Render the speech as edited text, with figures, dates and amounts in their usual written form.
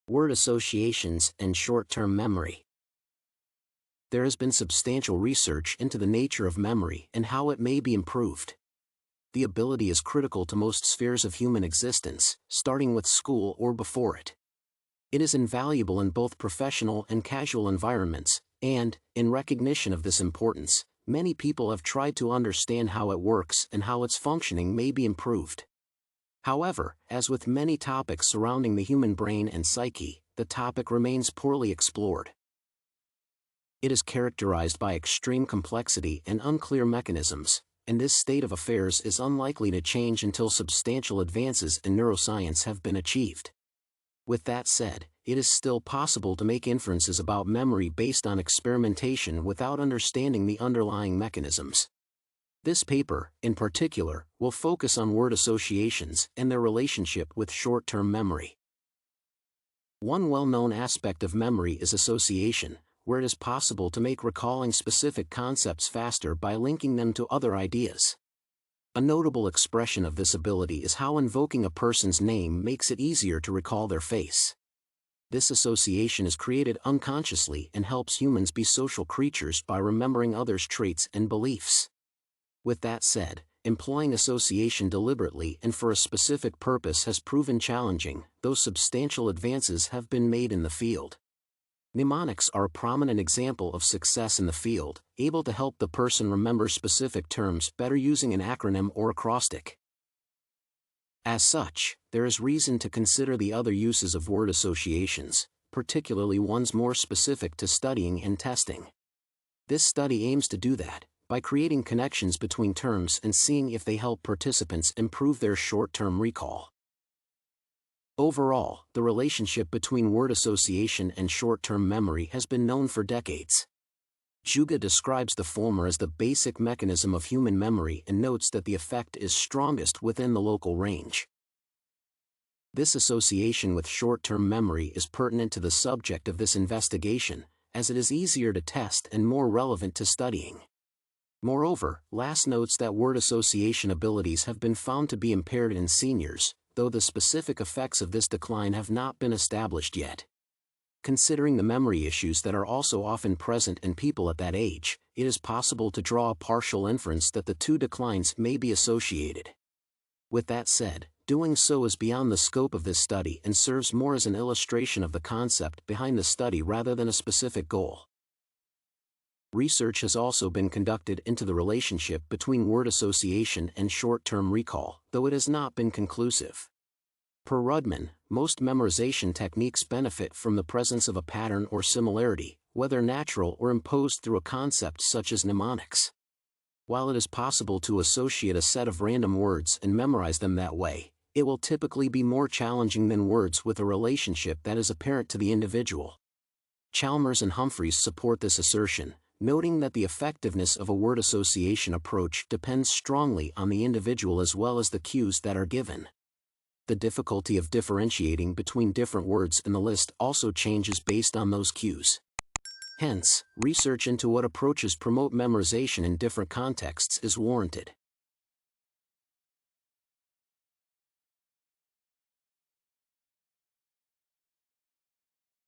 Word associations and short-term memory. There has been substantial research into the nature of memory and how it may be improved. The ability is critical to most spheres of human existence, starting with school or before it. It is invaluable in both professional and casual environments, and, in recognition of this importance, many people have tried to understand how it works and how its functioning may be improved. However, as with many topics surrounding the human brain and psyche, the topic remains poorly explored. It is characterized by extreme complexity and unclear mechanisms, and this state of affairs is unlikely to change until substantial advances in neuroscience have been achieved. With that said, it is still possible to make inferences about memory based on experimentation without understanding the underlying mechanisms. This paper, in particular, will focus on word associations and their relationship with short-term memory. One well-known aspect of memory is association, where it is possible to make recalling specific concepts faster by linking them to other ideas. A notable expression of this ability is how invoking a person's name makes it easier to recall their face. This association is created unconsciously and helps humans be social creatures by remembering others' traits and beliefs. With that said, employing association deliberately and for a specific purpose has proven challenging, though substantial advances have been made in the field. Mnemonics are a prominent example of success in the field, able to help the person remember specific terms better using an acronym or acrostic. As such, there is reason to consider the other uses of word associations, particularly ones more specific to studying and testing. This study aims to do that, by creating connections between terms and seeing if they help participants improve their short-term recall. Overall, the relationship between word association and short-term memory has been known for decades. Zhuge describes the former as the basic mechanism of human memory and notes that the effect is strongest within the local range. This association with short-term memory is pertinent to the subject of this investigation, as it is easier to test and more relevant to studying. Moreover, Lass notes that word association abilities have been found to be impaired in seniors, though the specific effects of this decline have not been established yet. Considering the memory issues that are also often present in people at that age, it is possible to draw a partial inference that the two declines may be associated. With that said, doing so is beyond the scope of this study and serves more as an illustration of the concept behind the study rather than a specific goal. Research has also been conducted into the relationship between word association and short-term recall, though it has not been conclusive. Per Rudmann, most memorization techniques benefit from the presence of a pattern or similarity, whether natural or imposed through a concept such as mnemonics. While it is possible to associate a set of random words and memorize them that way, it will typically be more challenging than words with a relationship that is apparent to the individual. Chalmers and Humphreys support this assertion, noting that the effectiveness of a word association approach depends strongly on the individual as well as the cues that are given. The difficulty of differentiating between different words in the list also changes based on those cues. Hence, research into what approaches promote memorization in different contexts is warranted.